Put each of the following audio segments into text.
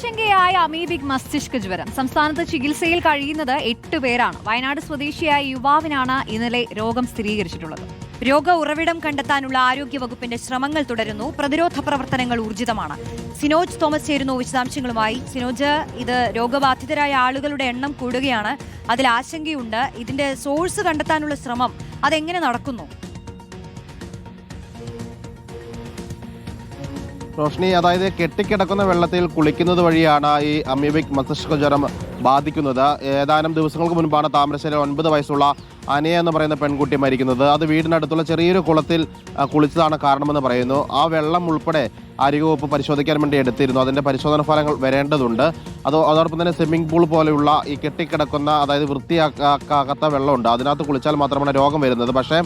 ആശങ്കയായ amoebic മസ്തിഷ്ക ജ്വരം. സംസ്ഥാനത്ത് ചികിത്സയിൽ കഴിയുന്നത് 8 പേരാണ്. വയനാട് സ്വദേശിയായ യുവാവിനാണ് ഇന്നലെ രോഗം സ്ഥിരീകരിച്ചിട്ടുള്ളത്. രോഗ ഉറവിടം കണ്ടെത്താനുള്ള ആരോഗ്യവകുപ്പിന്റെ ശ്രമങ്ങൾ തുടരുന്നു. പ്രതിരോധ പ്രവർത്തനങ്ങൾ ഊർജിതമാണ്. സിനോജ് തോമസ് ചേരുന്നു വിശദാംശങ്ങളുമായി. സിനോജ്, ഇത് രോഗബാധിതരായ ആളുകളുടെ എണ്ണം കൂടുകയാണ്, അതിൽ ആശങ്കയുണ്ട്. ഇതിന്റെ സോഴ്സ് കണ്ടെത്താനുള്ള ശ്രമം അതെങ്ങനെ നടക്കുന്നു? റോഷ്നി, അതായത് കെട്ടിക്കിടക്കുന്ന വെള്ളത്തിൽ കുളിക്കുന്നത് വഴിയാണ് ഈ അമീബിക് മസ്തിഷ്ക ജ്വരം ബാധിക്കുന്നത്. ഏതാനും ദിവസങ്ങൾക്ക് മുൻപാണ് താമരശ്ശേരി 9 വയസ്സുള്ള അനയ എന്ന് പറയുന്ന പെൺകുട്ടി മരിക്കുന്നത്. അത് വീടിനടുത്തുള്ള ചെറിയൊരു കുളത്തിൽ കുളിച്ചതാണ് കാരണമെന്ന് പറയുന്നു. ആ വെള്ളം ഉൾപ്പെടെ ആരോഗ്യവകുപ്പ് പരിശോധിക്കാൻ വേണ്ടി എടുത്തിരുന്നു. അതിൻ്റെ പരിശോധന ഫലങ്ങൾ വരേണ്ടതുണ്ട്. അതോടൊപ്പം തന്നെ സ്വിമ്മിംഗ് പൂൾ പോലെയുള്ള ഈ കെട്ടിക്കിടക്കുന്ന, അതായത് വൃത്തിയാക്കാത്ത വെള്ളമുണ്ട്, അതിനകത്ത് കുളിച്ചാൽ മാത്രമാണ് രോഗം വരുന്നത്. പക്ഷേ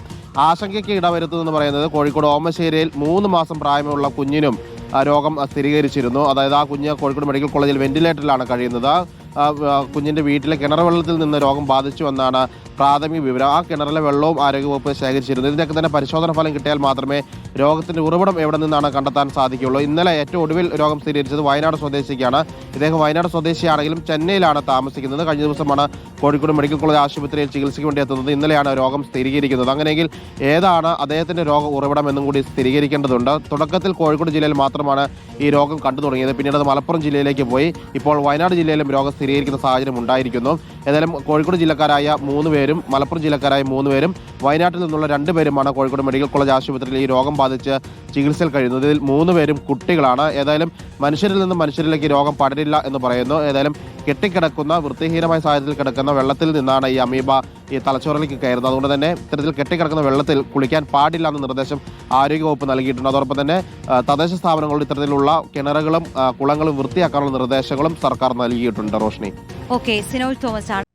ആശങ്കയ്ക്ക് ഇടവരുത്തുന്നതെന്ന് പറയുന്നത് കോഴിക്കോട് ഓമശ്ശേരിയിൽ 3 മാസം പ്രായമുള്ള കുഞ്ഞിനും രോഗം സ്ഥിരീകരിച്ചിരുന്നു. അതായത് ആ കുഞ്ഞ് കോഴിക്കോട് മെഡിക്കൽ കോളേജിൽ വെന്റിലേറ്ററിലാണ് കഴിയുന്നത്. കുഞ്ഞിൻ്റെ വീട്ടിലെ കിണർ വെള്ളത്തിൽ നിന്ന് രോഗം ബാധിച്ചു എന്നാണ് പ്രാഥമിക വിവരം. ആ കിണറിലെ വെള്ളവും ആരോഗ്യവകുപ്പ് ശേഖരിച്ചിരുന്നു. ഇതിൻ്റെയൊക്കെ തന്നെ പരിശോധന ഫലം കിട്ടിയാൽ മാത്രമേ രോഗത്തിൻ്റെ ഉറവിടം എവിടെ നിന്നാണ് കണ്ടെത്താൻ സാധിക്കുകയുള്ളൂ. ഇന്നലെ ഏറ്റവും ഒടുവിൽ രോഗം സ്ഥിരീകരിച്ചത് വയനാട് സ്വദേശിക്കാണ്. ഇദ്ദേഹം വയനാട് സ്വദേശിയാണെങ്കിലും ചെന്നൈയിലാണ് താമസിക്കുന്നത്. കഴിഞ്ഞ ദിവസമാണ് കോഴിക്കോട് മെഡിക്കൽ കോളേജ് ആശുപത്രിയിൽ ചികിത്സയ്ക്ക് വേണ്ടി എത്തുന്നത്. ഇന്നലെയാണ് രോഗം സ്ഥിരീകരിക്കുന്നത്. അങ്ങനെയെങ്കിൽ ഏതാണ് അദ്ദേഹത്തിൻ്റെ രോഗ ഉറവിടം എന്നും കൂടി സ്ഥിരീകരിക്കേണ്ടതുണ്ട്. തുടക്കത്തിൽ കോഴിക്കോട് ജില്ലയിൽ മാത്രമാണ് ഈ രോഗം കണ്ടു തുടങ്ങിയത്. പിന്നീട് അത് മലപ്പുറം ജില്ലയിലേക്ക് പോയി. ഇപ്പോൾ വയനാട് ജില്ലയിലും രോഗം സ്ഥിരീകരിക്കുന്ന സാഹചര്യം ഉണ്ടായിരിക്കുന്നു. ഏതായാലും കോഴിക്കോട് ജില്ലക്കാരായ 3 പേരും മലപ്പുറം ജില്ലക്കാരായ 3 പേരും വയനാട്ടിൽ നിന്നുള്ള 2 പേരുമാണ് കോഴിക്കോട് മെഡിക്കൽ കോളേജ് ആശുപത്രിയിൽ ഈ രോഗം ബാധിച്ച് ചികിത്സയിൽ കഴിയുന്നത്. ഇതിൽ 3 പേരും കുട്ടികളാണ്. ഏതായാലും മനുഷ്യരിൽ നിന്ന് മനുഷ്യരിലേക്ക് രോഗം പടരില്ല എന്ന് പറയുന്നു. ഏതായാലും കെട്ടിക്കിടക്കുന്ന, വൃത്തിഹീനമായ സാഹചര്യത്തിൽ കിടക്കുന്ന വെള്ളത്തിൽ നിന്നാണ് ഈ അമീബ ഈ തലച്ചോറിലേക്ക് കയറുന്നത്. അതുകൊണ്ട് തന്നെ ഇത്തരത്തിൽ കെട്ടിക്കിടക്കുന്ന വെള്ളത്തിൽ കുളിക്കാൻ പാടില്ല എന്ന നിർദ്ദേശം ആരോഗ്യവകുപ്പ് നൽകിയിട്ടുണ്ട്. അതോടൊപ്പം തന്നെ തദ്ദേശ സ്ഥാപനങ്ങളിൽ ഇത്തരത്തിലുള്ള കിണറുകളും കുളങ്ങളും വൃത്തിയാക്കാനുള്ള നിർദ്ദേശങ്ങളും സർക്കാർ നൽകിയിട്ടുണ്ട്. റോഷ്നി, ഓക്കെ, സിനോജ് തോമസ് ആണ്.